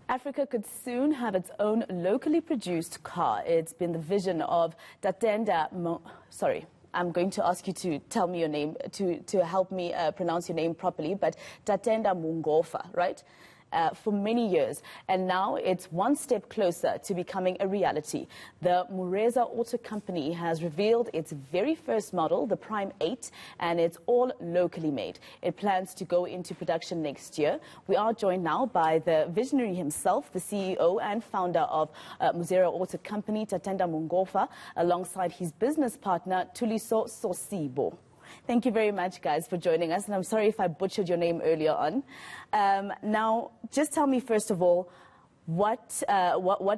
Africa could soon have its own locally produced car. It's been the vision of I'm going to ask you to tell me your name, to help me pronounce your name properly, but Tatenda Mungofa, right? For many years, and now it's one step closer to becoming a reality. The Mureza Auto Company has revealed its very first model, the Prime 8, and it's all locally made. It plans to go into production next year. We are joined now by the visionary himself, the CEO and founder of Mureza Auto Company, Tatenda Mungofa, alongside his business partner, Thuliso Sosibo. Thank you very much, guys, for joining us. And I'm sorry if I butchered your name earlier on. Now, just tell me, first of all, what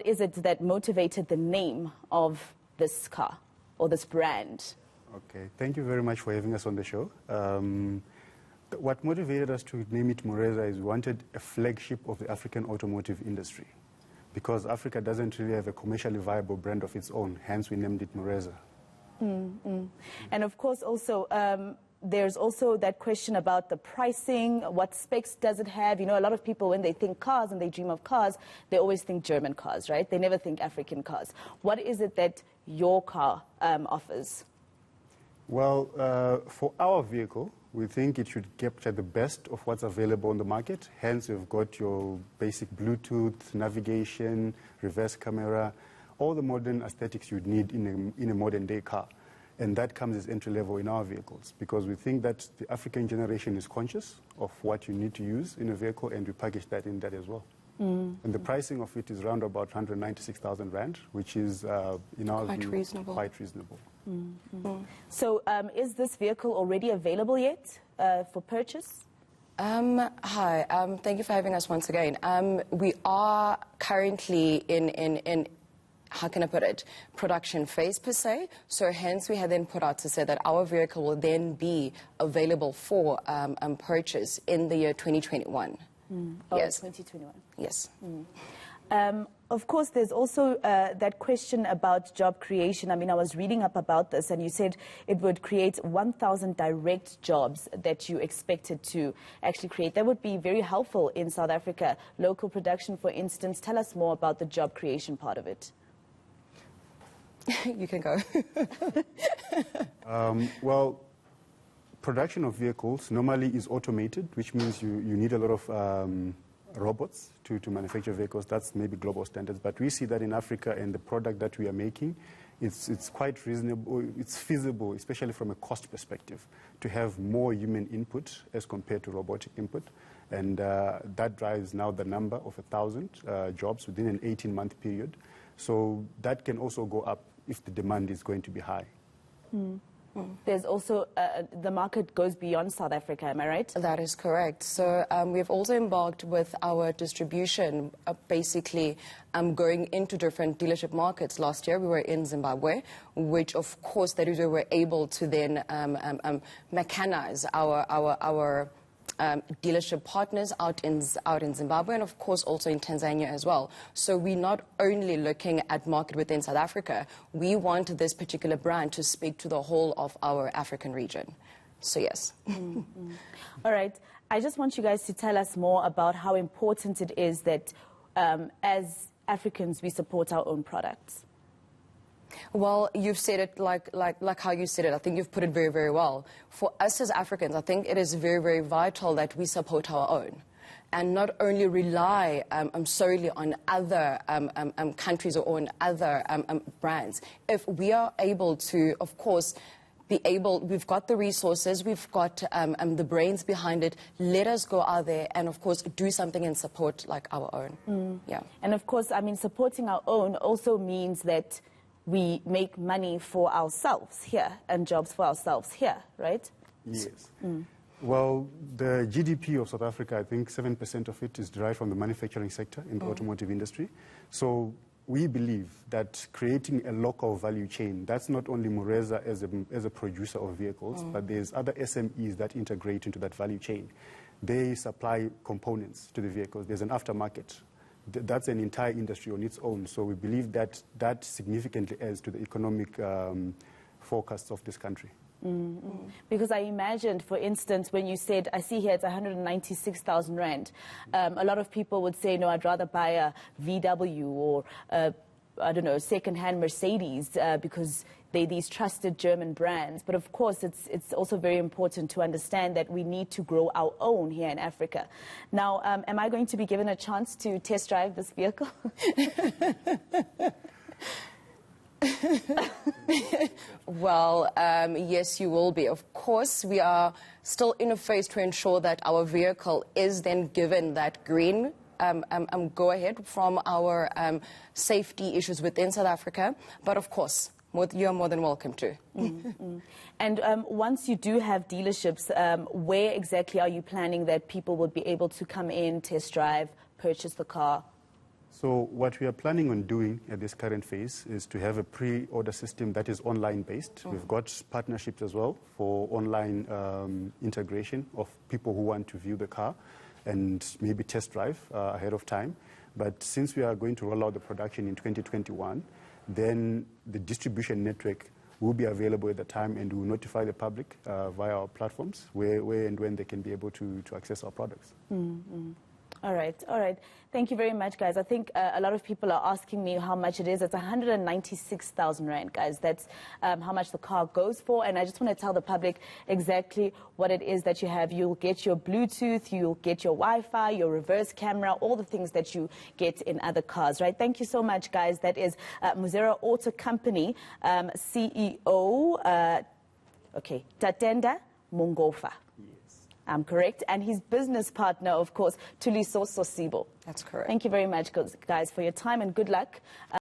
is it that motivated the name of this car or this brand? Okay, thank you very much for having us on the show. What motivated us to name it Mureza is we wanted a flagship of the African automotive industry, because Africa doesn't really have a commercially viable brand of its own. Hence, we named it Mureza. And of course, also, there's also that question about the pricing. What specs does it have? You know, a lot of people, when they think cars and they dream of cars, they always think German cars, right? They never think African cars. What is it that your car offers? Well, for our vehicle, we think it should capture the best of what's available on the market. Hence, we've got your basic Bluetooth, navigation, reverse camera, all the modern aesthetics you'd need in a modern day car. And that comes as entry level in our vehicles, because we think that the African generation is conscious of what you need to use in a vehicle, and we package that in that as well. And the pricing of it is around about 196,000 Rand, which is, in our view, quite reasonable. So is this vehicle already available yet for purchase? Hi, thank you for having us once again. We are currently in how can I put it, production phase per se. So hence we had then put out to say that our vehicle will then be available for purchase in the year 2021. Yes. 2021. Yes. Of course, there's also that question about job creation. I mean, I was reading up about this, and you said it would create 1,000 direct jobs that you expected to actually create. That would be very helpful in South Africa. Local production, for instance. Tell us more about the job creation part of it. You can go. Well, production of vehicles normally is automated, which means you need a lot of robots to manufacture vehicles. That's maybe global standards. But we see that in Africa, and the product that we are making, it's quite reasonable. It's feasible, especially from a cost perspective, to have more human input as compared to robotic input. And that drives now the number of 1,000 jobs within an 18-month period. So that can also go up if the demand is going to be high. There's also, the market goes beyond South Africa, am I right? That is correct. So we've also embarked with our distribution, basically going into different dealership markets. Last year we were in Zimbabwe, which of course that is where we're able to then mechanize our dealership partners out in Zimbabwe, and of course also in Tanzania as well. So we're not only looking at market within South Africa, we want this particular brand to speak to the whole of our African region. So yes. All right. I just want you guys to tell us more about how important it is that as Africans we support our own products. Well, you've said it like how you said it. I think you've put it very, very well. For us as Africans, I think it is very, very vital that we support our own and not only rely solely on other countries or on other brands. If we are able to, of course, we've got the resources, we've got the brains behind it, let us go out there and, of course, do something and support like our own. Yeah. And, of course, I mean, supporting our own also means that we make money for ourselves here and jobs for ourselves here, right? Yes. Well, the GDP of South Africa, I think 7% of it is derived from the manufacturing sector in the automotive industry. So we believe that creating a local value chain, that's not only Mureza as a producer of vehicles, but there's other SMEs that integrate into that value chain. They supply components to the vehicles. There's an aftermarket. That's an entire industry on its own. So we believe that that significantly adds to the economic forecasts of this country. Because I imagined, for instance, when you said, I see here it's 196,000 Rand, a lot of people would say, no, I'd rather buy a VW or, I don't know, second-hand Mercedes because they're these trusted German brands. But of course, it's also very important to understand that we need to grow our own here in Africa. Now, am I going to be given a chance to test drive this vehicle? Well, yes, you will be. Of course, we are still in a phase to ensure that our vehicle is then given that green go ahead from our safety issues within South Africa. But of course, you're more than welcome to. And once you do have dealerships, where exactly are you planning that people would be able to come in, test drive, purchase the car? So what we are planning on doing at this current phase is to have a pre-order system that is online-based. We've got partnerships as well for online integration of people who want to view the car and maybe test drive ahead of time. But since we are going to roll out the production in 2021, then the distribution network will be available at the time, and we'll notify the public via our platforms where and when they can be able to access our products. All right, all right. Thank you very much, guys. I think a lot of people are asking me how much it is. It's 196,000 Rand, guys. That's how much the car goes for. And I just want to tell the public exactly what it is that you have. You'll get your Bluetooth, you'll get your Wi-Fi, your reverse camera, all the things that you get in other cars, right? Thank you so much, guys. That is Mureza Auto Company CEO, Tatenda Mungofa. I'm correct. And his business partner, of course, Thuliso Sosibo. That's correct. Thank you very much, guys, for your time and good luck.